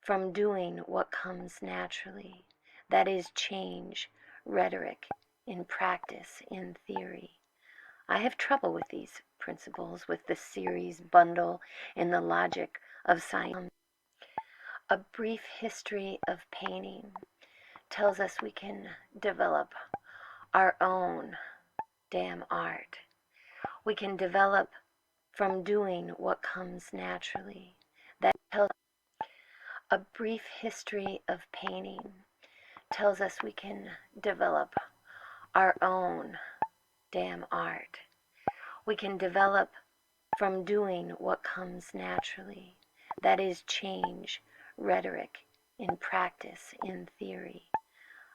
from doing what comes naturally. That is change, rhetoric, in practice, in theory. I have trouble with these principles, with the series bundle in the logic of science. A brief history of painting tells us we can develop our own damn art. We can develop from doing what comes naturally. That tells a brief history of painting tells us we can develop our own damn art. We can develop from doing what comes naturally. That is change, rhetoric, in practice, in theory.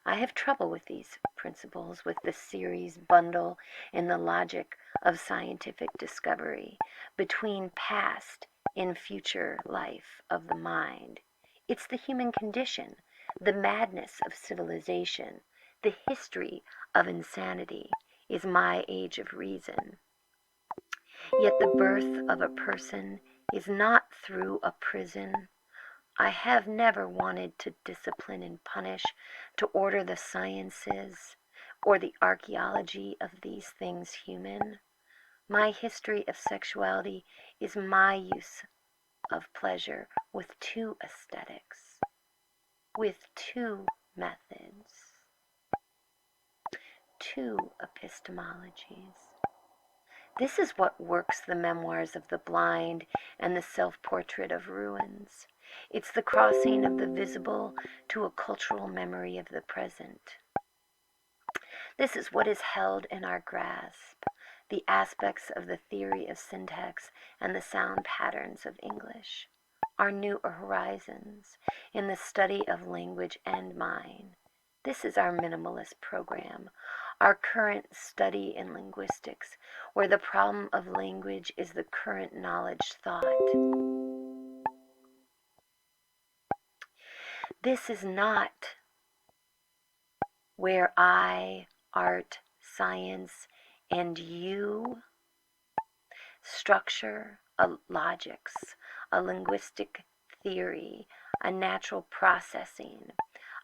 I have trouble with these principles, with the series bundle in the logic of scientific discovery between past and future life of the mind. It's the human condition, the madness of civilization, the history of insanity is my age of reason. Yet the birth of a person is not through a prison. I have never wanted to discipline and punish, to order the sciences or the archaeology of these things human. My history of sexuality is my use of pleasure with two aesthetics, with two methods, two epistemologies. This is what works the memoirs of the blind and the self-portrait of ruins. It's the crossing of the visible to a cultural memory of the present. This is what is held in our grasp, the aspects of the theory of syntax and the sound patterns of English, our new horizons in the study of language and mind. This is our minimalist program, our current study in linguistics, where the problem of language is the current knowledge thought. This is not where I, art, science, and you structure a logics, a linguistic theory, a natural processing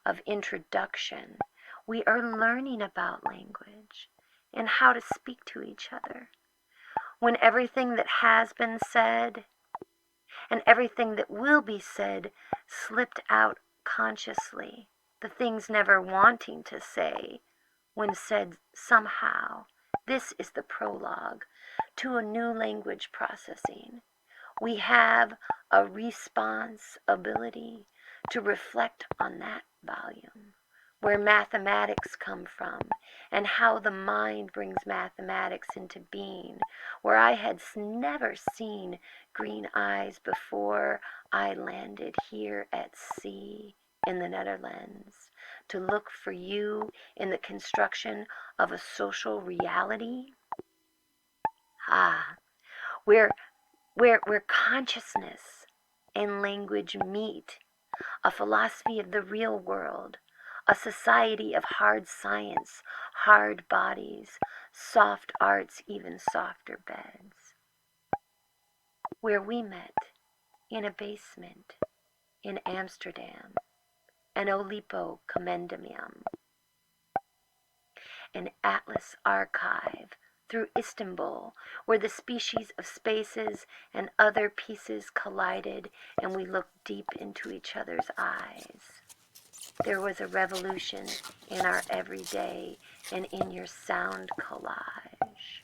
of introduction. We are learning about language and how to speak to each other. When everything that has been said and everything that will be said slipped out consciously, the things never wanting to say, when said somehow, this is the prologue to a new language processing. We have a responsibility to reflect on that volume, where mathematics come from, and how the mind brings mathematics into being, where I had never seen green eyes before I landed here at sea in the Netherlands, to look for you in the construction of a social reality. Where consciousness and language meet, a philosophy of the real world, a society of hard science, hard bodies, soft arts, even softer beds. Where we met in a basement in Amsterdam, an Oulipo commendamium, an Atlas archive through Istanbul, where the species of spaces and other pieces collided and we looked deep into each other's eyes. There was a revolution in our everyday and in your sound collage.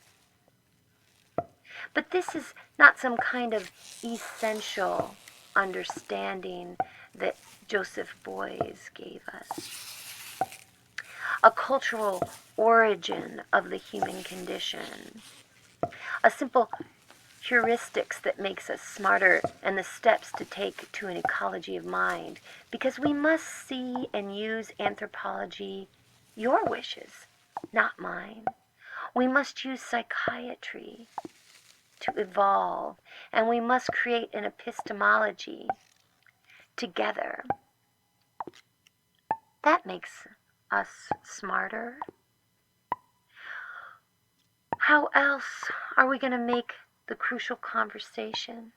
But this is not some kind of essential understanding that Joseph Beuys gave us. A cultural origin of the human condition. A simple heuristics that makes us smarter, and the steps to take to an ecology of mind, because we must see and use anthropology, your wishes, not mine. We must use psychiatry to evolve, and we must create an epistemology together. That makes us smarter. How else are we going to make the crucial conversation?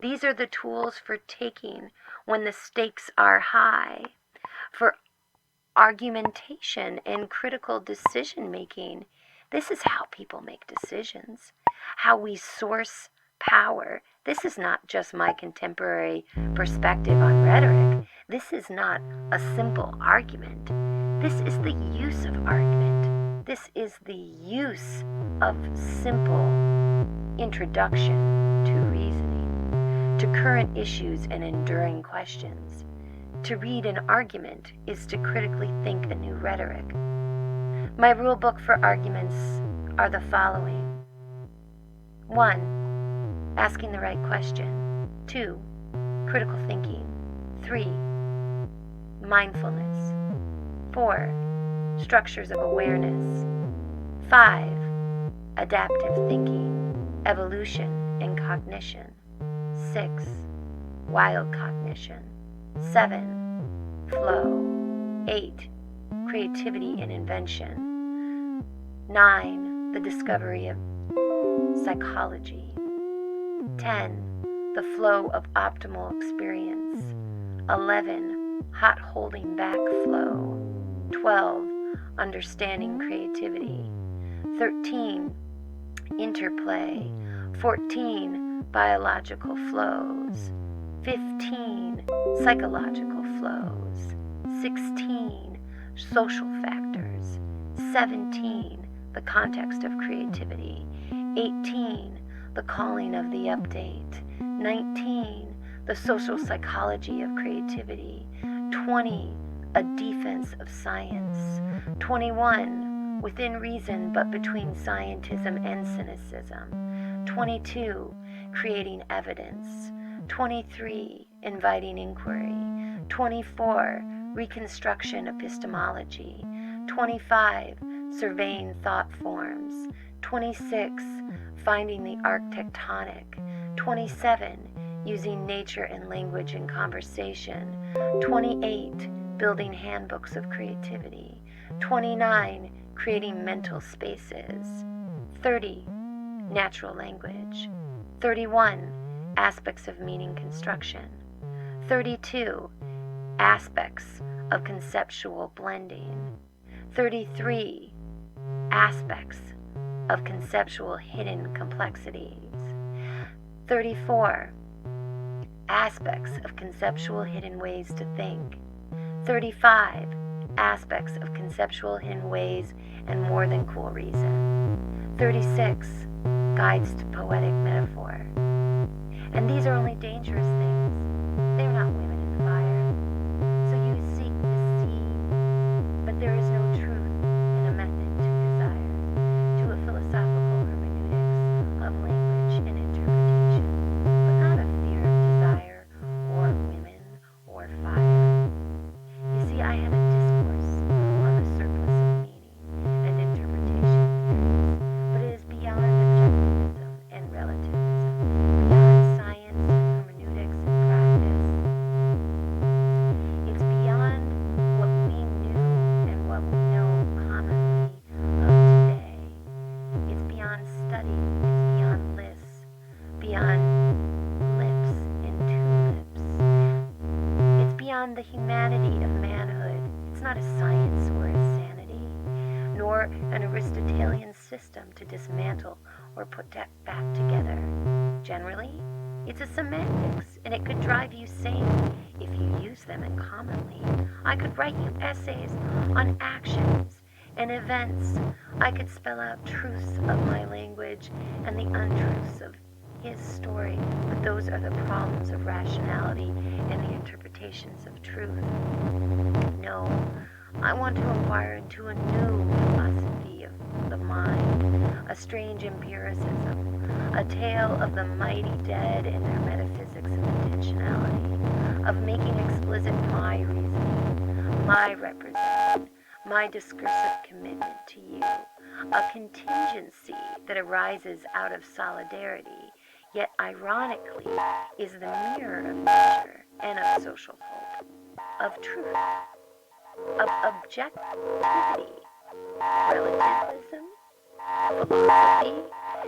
These are the tools for taking when the stakes are high, for argumentation and critical decision making. This is how people make decisions, how we source power. This is not just my contemporary perspective on rhetoric. This is not a simple argument. This is the use of argument. This is the use of simple introduction to reasoning, to current issues and enduring questions. To read an argument is to critically think a new rhetoric. My rule book for arguments are the following. 1. Asking the right question. 2. Critical thinking. 3. Mindfulness. 4. Structures of awareness. 5. Adaptive thinking, evolution and cognition. 6. Wild cognition. 7. Flow. 8. Creativity and invention. 9. The discovery of psychology. 10. The flow of optimal experience. 11. Hot holding back flow. 12. Understanding creativity. 13. Interplay. 14. Biological flows. 15. Psychological flows. 16. Social factors. 17. The context of creativity. 18. The calling of the update. 19. The social psychology of creativity. 20. A defense of science. 21. Within reason but between scientism and cynicism. 22. Creating evidence. 23. Inviting inquiry. 24. Reconstruction epistemology. 25. Surveying thought forms. 26. Finding the architectonic. 27. Using nature and language in conversation. 28. Building handbooks of creativity. 29. Creating mental spaces. 30. Natural language. 31. Aspects of meaning construction. 32. Aspects of conceptual blending. 33. Aspects of conceptual hidden complexities. 34. Aspects of conceptual hidden ways to think. 35. Aspects of conceptual hidden ways and more than cool reason. 36. Guides to poetic metaphor. And these are only dangerous things. They are not women in the fire. So you seek to see, but there is no truth in a method to desire, to a philosophical hermeneutics of language and interpretation, but not a fear of desire or women or fire. You see, I have a discourse on the surplus of meaning and interpretation theories, but it is beyond objectivism and relativism, beyond science, hermeneutics, and practice. It's beyond what we knew and what we know commonly of today. It's beyond study. It's beyond lists, beyond lips and tulips. It's beyond the humanity of manhood. It's not a science or a sanity, nor an Aristotelian system to dismantle or put back together. Generally, it's a semantics, and it could drive you sane if you use them uncommonly. I could write you essays on actions and events. I could spell out truths of my language and the untruths of his story, but those are the problems of rationality and the interpretations of truth. No, I want to inquire into a new philosophy of the mind, a strange empiricism, a tale of the mighty dead and their metaphysics of intentionality, of making explicit my reasoning, my representation, my discursive commitment to you, a contingency that arises out of solidarity, yet ironically is the mirror of nature and of social hope, of truth, of objectivity, relativism, philosophy,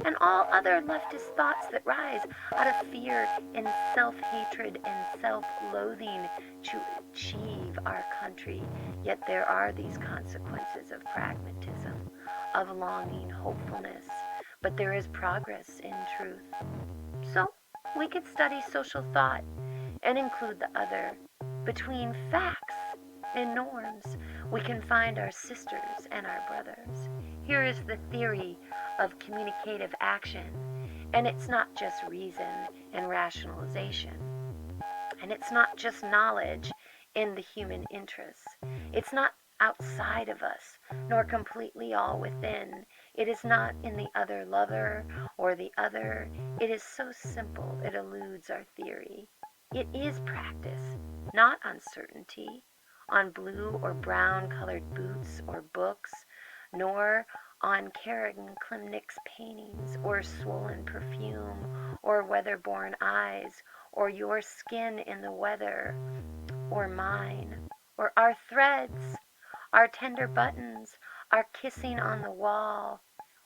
and all other leftist thoughts that rise out of fear and self-hatred and self-loathing to achieve our country. Yet there are these consequences of pragmatism, of longing, hopefulness, but there is progress in truth. So we could study social thought and include the other. Between facts and norms, we can find our sisters and our brothers. Here is the theory of communicative action, and it's not just reason and rationalization, and it's not just knowledge in the human interests. It's not outside of us, nor completely all within. It is not in the other lover or the other. It is so simple it eludes our theory. It is practice, not uncertainty, on blue or brown colored boots or books, nor on Karen Klimnik's paintings, or swollen perfume, or weather-born eyes, or your skin in the weather, or mine, or our threads, our tender buttons, our kissing on the wall,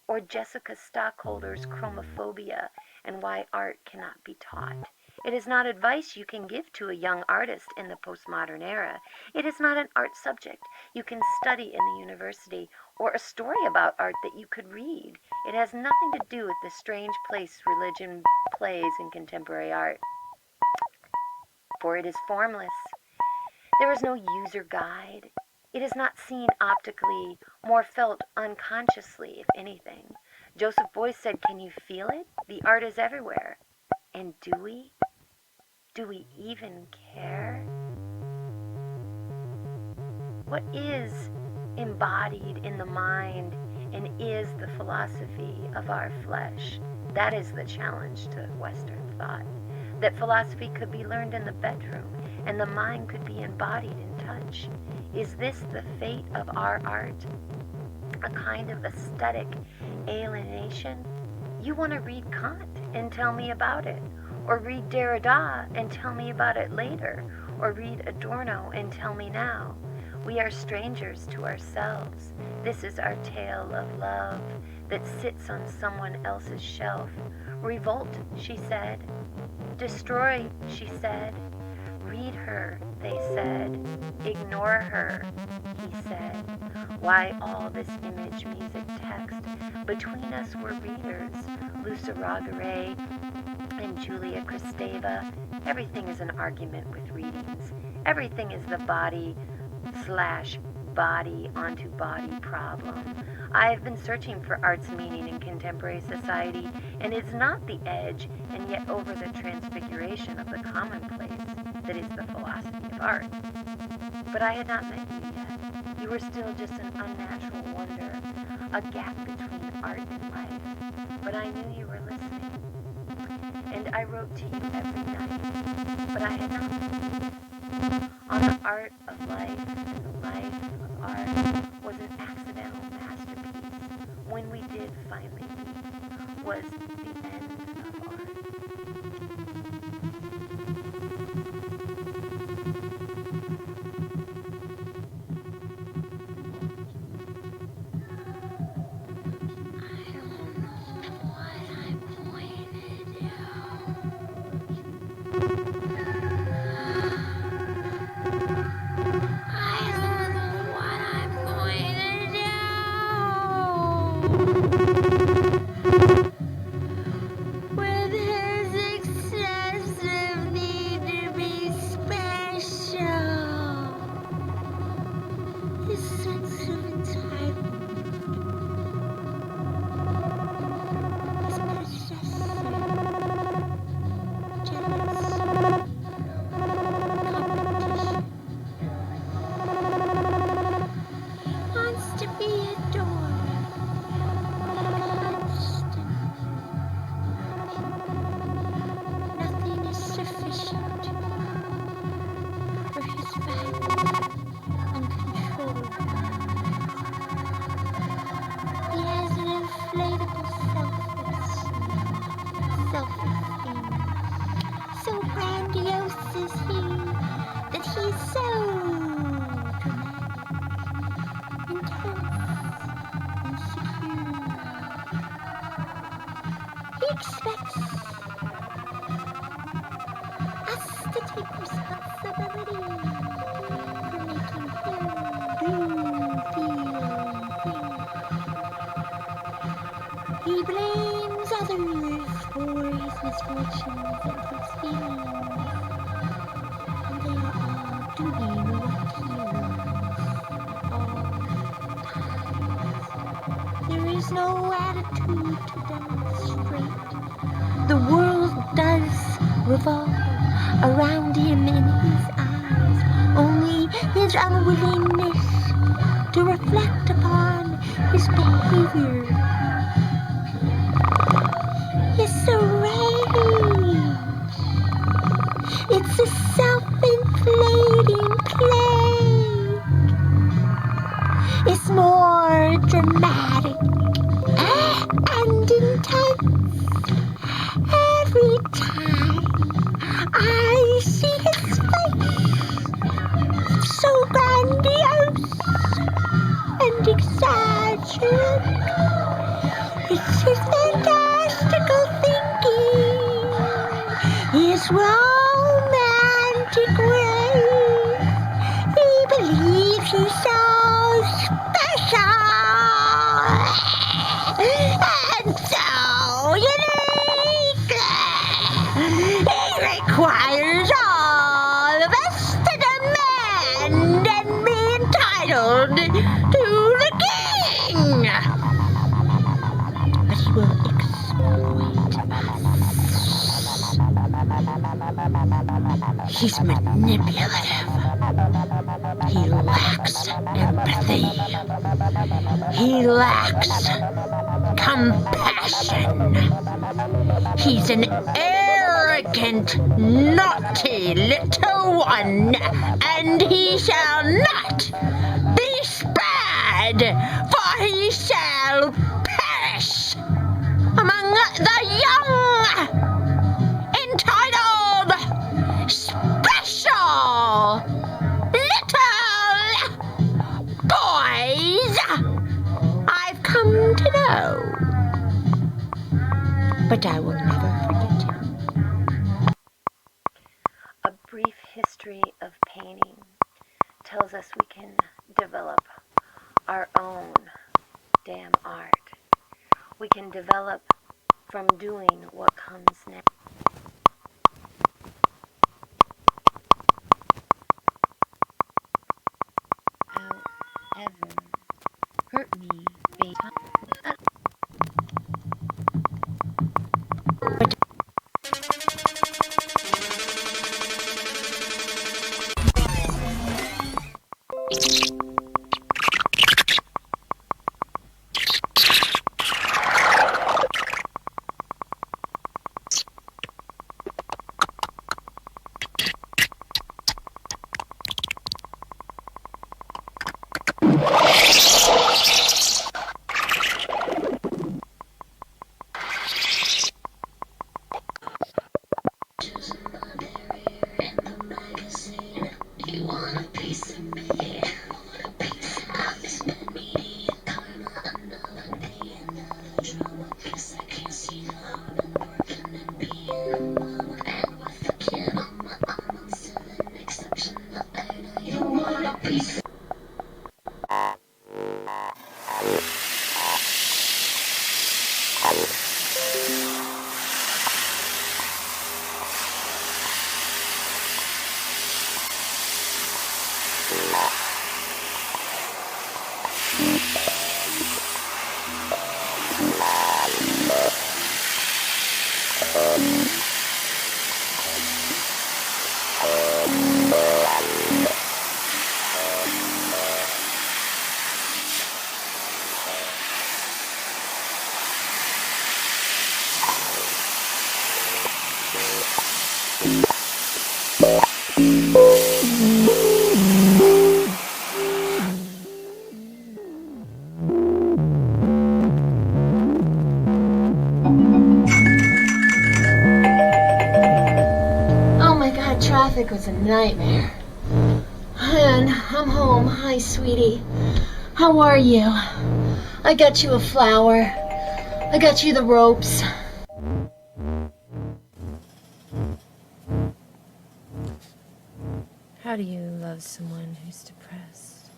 or Jessica Stockholder's chromophobia and why art cannot be taught. It is not advice you can give to a young artist in the postmodern era. It is not an art subject you can study in the university or a story about art that you could read. It has nothing to do with the strange place religion plays in contemporary art, for it is formless. There is no user guide. It is not seen optically, more felt unconsciously, if anything. Joseph Beuys said, "Can you feel it? The art is everywhere." And do we? Do we even care? What is embodied in the mind and is the philosophy of our flesh? That is the challenge to Western thought. That philosophy could be learned in the bedroom and the mind could be embodied in touch. Is this the fate of our art? A kind of aesthetic alienation? You want to read Kant and tell me about it, or read Derrida and tell me about it later, or read Adorno and tell me now. We are strangers to ourselves. This is our tale of love that sits on someone else's shelf. Revolt, she said. Destroy, she said. Read her, they said. Ignore her, he said. Why all this image, music, text? Between us were readers, Lucia Ragaray and Julia Kristeva. Everything is an argument with readings. Everything is the body onto body problem. I have been searching for art's meaning in contemporary society, and it's not the edge and yet over the transfiguration of the commonplace that is the philosophy of art. But I had not met you yet. You were still just an unnatural wonder, a gap between art and life. But I knew you were listening. And I wrote to you every night, but I had not met you. On the art of life and the life of art was an accidental masterpiece. When we did finally meet, was the end of art. for making him blue feel. He blames others for his misfortunes and his feelings, and they are all doing what he wants all times. There is no attitude to demonstrate. The world does revolve around him in his eyes, only his unwillingness to reflect upon his behavior. It's a rage. It's a self-inflating plague. It's more dramatic and intense every time I see his face. So grandiose and exaggerated. It's his fantastical thinking, his romantic ways. He believes he's so special and so unique. He requires all of us to demand and be entitled to the king. But he will exploit us. He's manipulative. He lacks empathy. He lacks compassion. He's an arrogant, naughty little one, and he shall not be spared, for he shall perish among the young, entitled, special little boys I've come to know. But I will never forget him. A brief history of painting tells us we can develop our own damn art. We can develop from doing what comes next. However, hurt me big time. Traffic was a nightmare. And I'm home. Hi, sweetie. How are you? I got you a flower. I got you the ropes. How do you love someone who's depressed?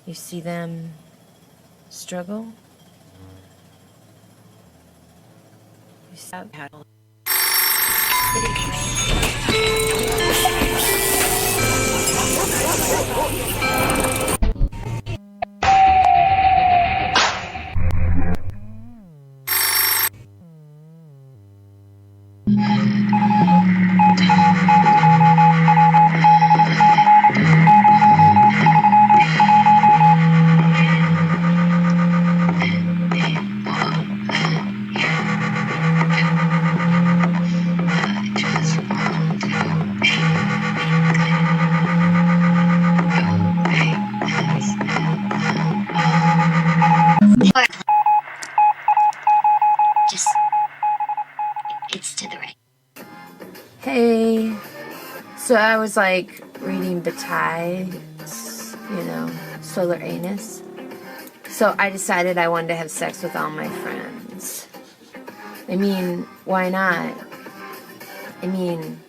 You see them struggle? You see how It's to the right. Hey, so I was like reading Bataille's, Solar Anus. So I decided I wanted to have sex with all my friends. I mean, why not? I mean...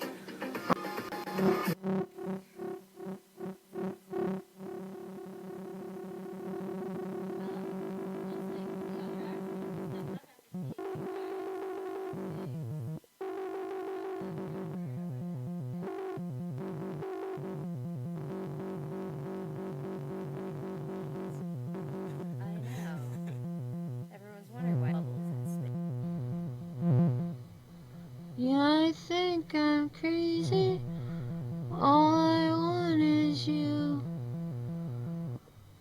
Yeah, I think I'm crazy. All I want is you.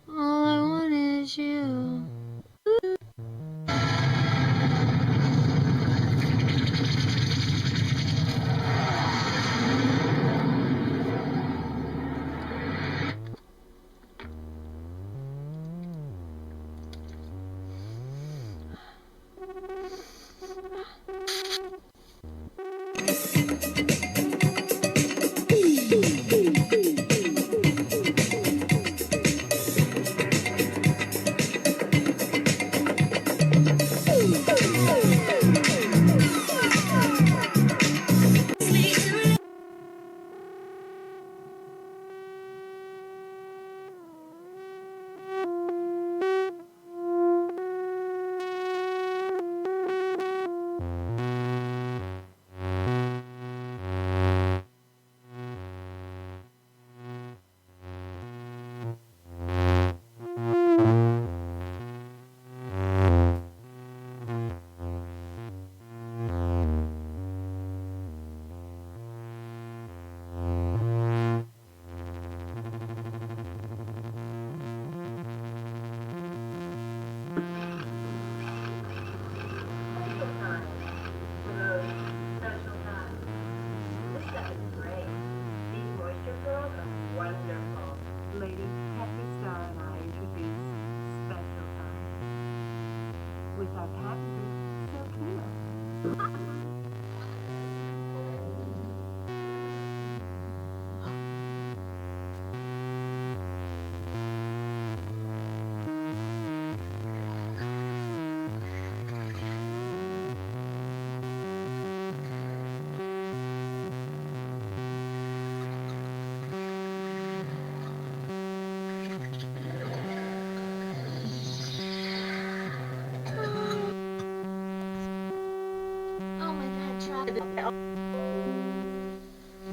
All I want is you.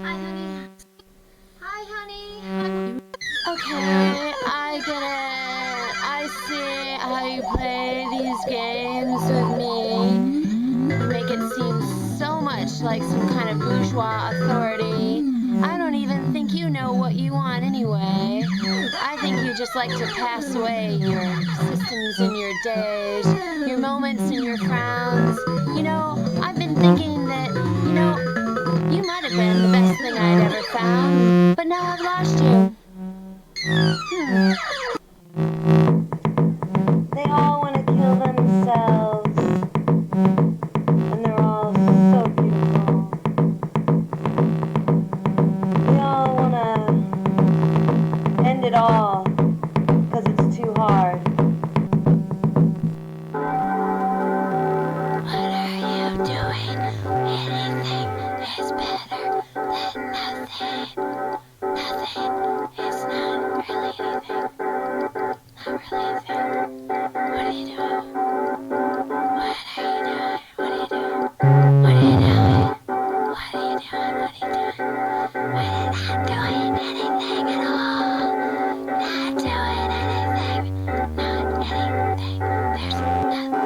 Hi, honey. Hi, honey. Okay, I get it. I see how you play these games with me. You make it seem so much like some kind of bourgeois authority. I don't even think you know what you want anyway. I think you just like to pass away your systems and your days, your moments and your frowns. I've been thinking that, you might have been the best thing I'd ever found, but now I've lost you. They all want to kill themselves, and they're all so beautiful. They all want to end it all, because it's too hard. What are you doing? anything is better than nothing. Nothing is not really anything. Not really anything. What are you doing? What are you doing? What are you doing? What are you doing? What are you doing? What are you doing? We're not doing anything at all. Not doing anything. Not anything. There's nothing.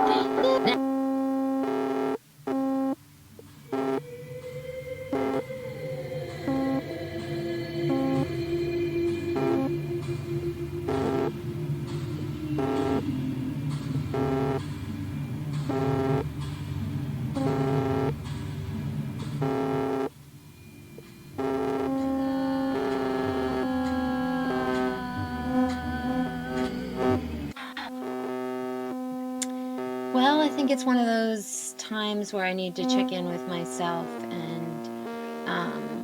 Well, I think it's one of those times where I need to check in with myself and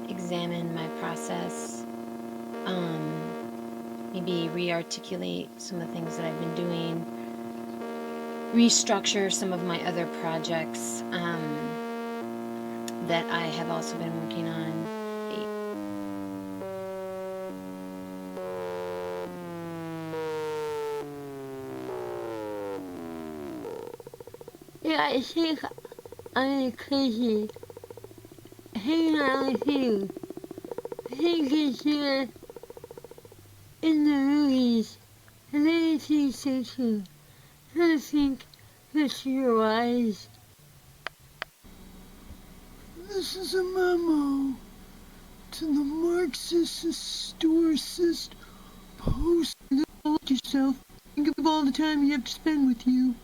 examine my process, maybe re-articulate some of the things that I've been doing, restructure some of my other projects that I have also been working on. Yeah, I think I'm crazy. Hanging out with you. I think it's in the movies. And I think so too. I think that you're wise. This is a memo to the Marxist historicist post. Look yourself. Think of all the time you have to spend with you.